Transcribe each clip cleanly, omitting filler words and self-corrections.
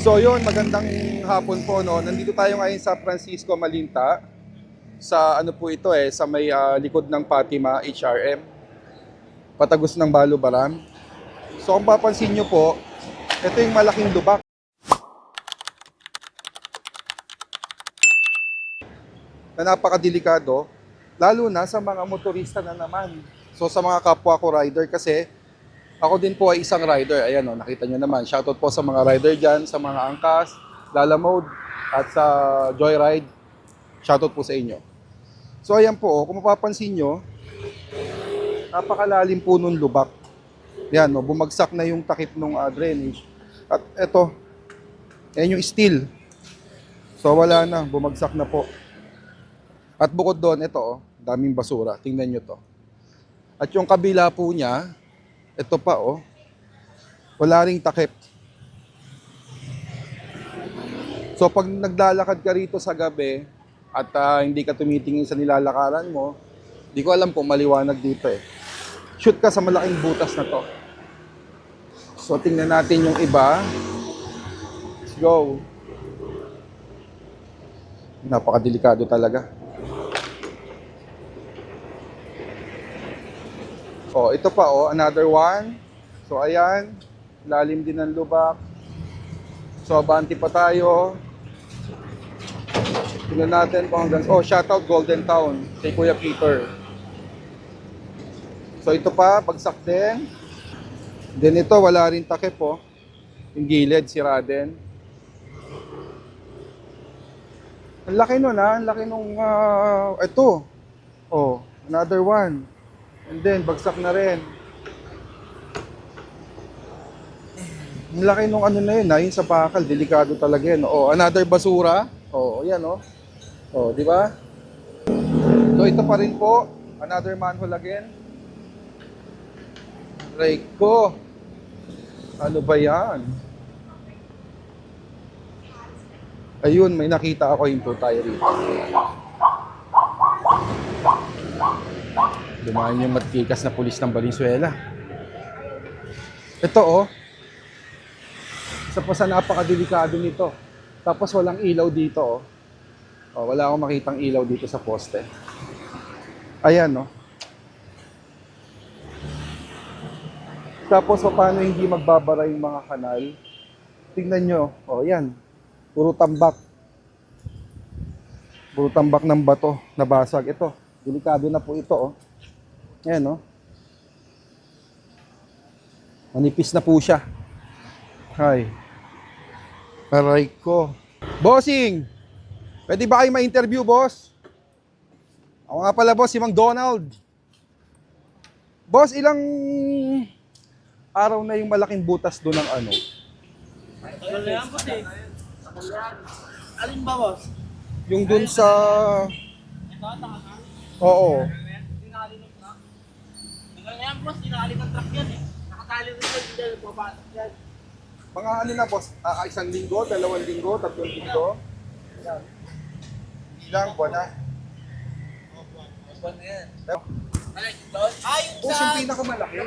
So yun, magandang hapon po, no. Nandito tayo ngayon sa Francisco Malinta. Sa ano po ito sa may likod ng Fatima HRM. Patagos ng Balubaran. So kung papansin nyo po, ito yung malaking lubak. Na napakadelikado, lalo na sa mga motorista na naman. So sa mga kapwa ko rider kasi, ako din po ay isang rider. Ayan o, nakita nyo naman. Shoutout po sa mga rider dyan, sa mga angkas, Lala Mode, at sa Joyride. Shoutout po sa inyo. So ayan po, kung mapapansin nyo, napakalalim po nung lubak. Yan o, bumagsak na yung takip ng drainage. At eto, yan yung steel. So wala na, bumagsak na po. At bukod doon, ito o, daming basura. Tingnan nyo to. At yung kabila po niya, ito pa wala ring takip. So pag naglalakad ka rito sa gabi at hindi ka tumitingin sa nilalakaran mo, di ko alam kung maliwanag dito Shoot ka sa malaking butas na to. So tingnan natin yung iba. Let's go. Napakadelikado talaga. Ito pa another one. So ayan, lalim din ng lubak. So abante pa tayo. Tingnan natin kung hanggang... shoutout Golden Town kay Kuya Peter. So ito pa, bagsak din. Then ito, wala rin takip yung gilid, sira din. Ang laki nun ang laki nung... ito. Another one. And then, bagsak na rin. Ang laki nung ano na yun, yun sa pakal, delikado talaga yun. Another basura. Yan di ba? So, ito pa rin po. Another manhole again. Aray ko. Ano ba yan? Ayun, may nakita ako yung tayo rito. Dumaan yung matikas na pulis ng Valenzuela. Ito isa pa sa napakadelikado nito. Tapos walang ilaw dito wala akong makitang ilaw dito sa poste. Ayan Tapos paano hindi magbabara yung mga kanal? Tingnan nyo. Yan. Puro tambak. Puro tambak ng bato na basag. Ito. Delikado na po ito Ayan manipis na po siya. Ay. Aray ko. Bossing! Pwede ba kayo ma-interview, boss? Ako nga pala, boss, si Mang Donald. Boss, ilang araw na yung malaking butas doon ng ano? Tagal na yan, boss Alin ba, boss? Yung doon sa... Ito, taka na. Oo. Tinali ng truck. Tagal na yan, boss. Tinali ng truck yan Nakatali rin yan, hindi na papasok yan. Mga ano na, boss? Isang linggo, 2 linggo, 3 linggo? Yan. Ilang buwan na? Buwan na yan. Yung Yung sa... pinakamalaki.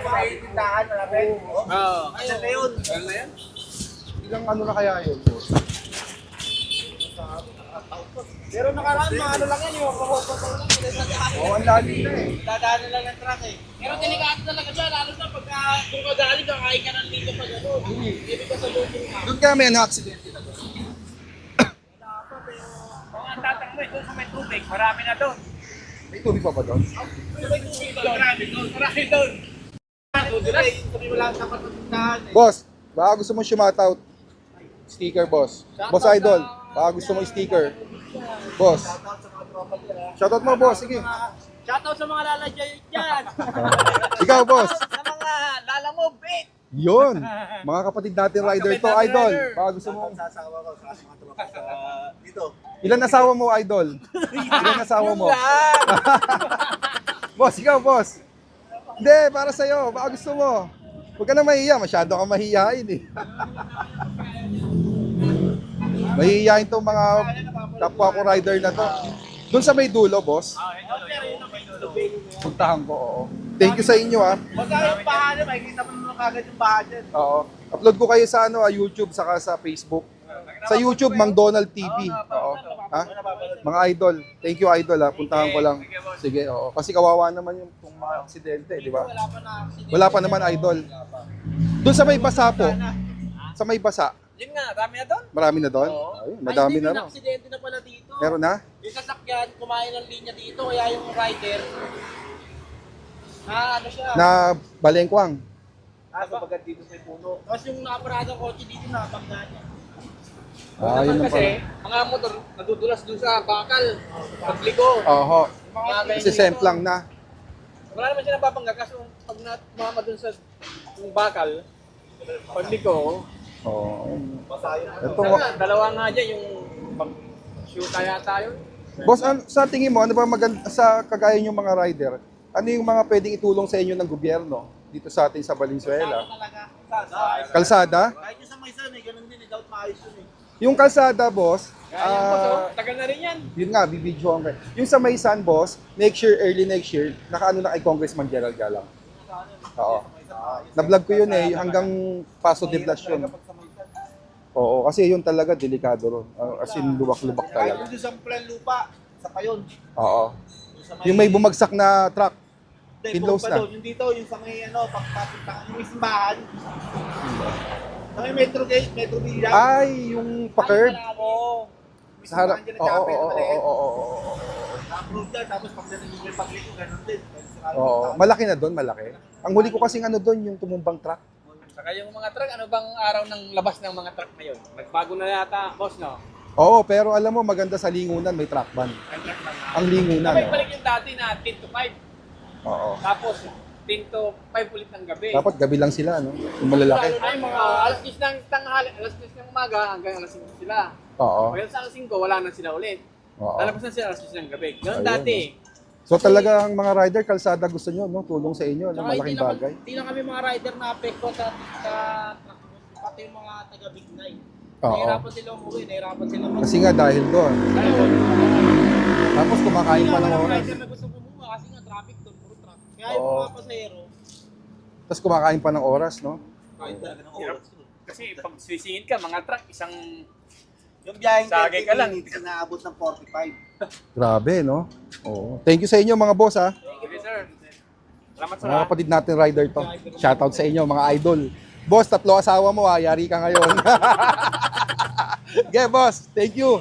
May tindahan, malapit. Oo. Ayun na yun. Ayun na yan. Ilang ano na kaya yun, boss? Pero nakaraan, mga ano lang yan, yung kapapapag lang. Ang lalim na Dadaanan lang ng truck Pero delikado talaga siya, lalo na pagka kung magaling, kakain ka ng lito pa gano'n. Hindi ka sa looking ha. Doon kaya may na-accident na doon. Wala pa, pero kung ang tatangay doon sa may tubig, marami na doon. May tubig pa ba doon? May tubig doon, marami doon, marami doon. Sabi wala sa patuntahan Boss, baka gusto mo shoutout. Sticker, boss. Boss Idol, baka gusto mo sticker. Boss. Shoutout mo, boss. Sige. Shoutout sa mga lalajay dyan. Ikaw, boss. Sa mga lalamove, Yun. Mga kapatid natin rider to, Idol. Baka gusto mo. Sasawa ko sa mga tumakot sa dito. Ilan asawa mo, Idol? Ilan asawa mo? Boss, ikaw, boss. Hindi, para sa'yo. Baka gusto mo. Huwag ka na mahiya. Masyado ka mahihain Mahihiyain tong mga kapwa ko rider na to. Doon sa may dulo, boss. Puntahan ko, Thank you sa inyo, Basta yung bahan, makikita mo naman kagad yung bahan dyan. Oo. Upload ko kayo sa YouTube saka sa Facebook. Sa YouTube, Mang Donald TV. Oo. Ha? Mga idol. Thank you, idol, ha. Puntahan ko lang. Sige, oo. Kasi kawawa naman yung mga aksidente, di ba? Wala pa na accident. Wala pa naman, idol. Doon sa may basa po. Sa may basa. Yun nga, dami na doon. Marami na doon? Oo. Ayun, madami na May rin. aksidente na pala dito. Meron na? Yung sasakyan, kumain ng linya dito, kaya yung rider, ano siya, Na balengkwang. Kapag dito sa puno. tapos yung nakaparadang kotse dito na, bangga niya. Yun na Kasi, pala. mga motor, nadudulas dun sa bakal, pagliko. Oho. Mga Kasi semplang na. Wala naman siya nababangga kasi pag tumama dun sa yung bakal, pagliko, Oo. Masayo. Ito, sana, dalawa nga dyan yung shoot kaya tayo. boss, sa tingin mo, ano ba maganda sa kagaya yung mga rider? Ano yung mga pwedeng itulong sa inyo ng gobyerno dito sa atin sa Valenzuela? Talaga. Kalsada? Kahit yung sa may san ganun din dapat maayos yun Yung kalsada, boss, Kaya yan po, so, tagal na rin yan. yun nga, bibidyoan ko. Yung sa Maysan, boss, early next year, nakaano na kay Congressman Gerald Galang. Oo. Na-vlog ko yun hanggang Paso de Blas yun. Oo, kasi yun talaga, delikado ron. As in, lubak-lubak Kahit talaga. yung sa plan lupa, sa payon. Oo. Yung may bumagsak na truck. Hindi, Pinlows pa na. doon. Yung dito, yung sa may pagpapunta, yung may simbahan. Sa may Metro Gate, Metro Villa. Ay, yung pa-curb. May Sa harap. simbahan dyan na Oo, chapel, oo, maliit. oo, oo. Na-approve yan, tapos pag nandun yung pagliko, ganun din. Oo, malaki na doon, malaki. Ang huli ko kasing doon, yung tumumbang truck. Saka yung mga truck, ano bang araw ng labas ng mga truck ngayon? Nagbago na yata, boss, no? Oo, pero alam mo, maganda sa lingunan, may truck ban. Ang truck na nga. Ang lingunan. Sabay balik yung dati na 10 to 5. Oo. Tapos, 10 to 5 ulit ng gabi. Dapat gabi lang sila, no? Yung malalaki. Ay, mga alas 10 ng tanghali, alas 10 ng umaga hanggang alas 5 sila. Oo. Pag sa alas 5, wala na sila ulit. Oo. Lalabas na sila alas 10 ng gabi. Ganun Ayun, dati. So talaga ang mga rider, kalsada gusto nyo, no? Tulong sa inyo, no? Tsaka Malaking bagay. Hindi lang kami mga rider na apekto sa pati yung mga taga Big Nine. Oo. Nahirapan sila umuwi, nahirapan sila mag- Kasi nga dahil doon. Tapos kumakain pa ng Wala oras. rider na gusto kumuha kasi nga traffic doon, puro truck. Kaya yung Oo. mga pasahero, Tapos kumakain pa ng oras, no? Kahit talaga ng oras. Kasi pag sisingit ka, mga truck, isang Yung biyaheng Sagay ka lang. inaabot ng 45. Grabe, no? Oo. Thank you sa inyo, mga boss, ha? okay, sir. Salamat sa Mga kapatid natin rider to. Shoutout sa inyo, mga idol. Boss, 3 asawa mo, ha? Yari ka ngayon. Okay, boss. Thank you.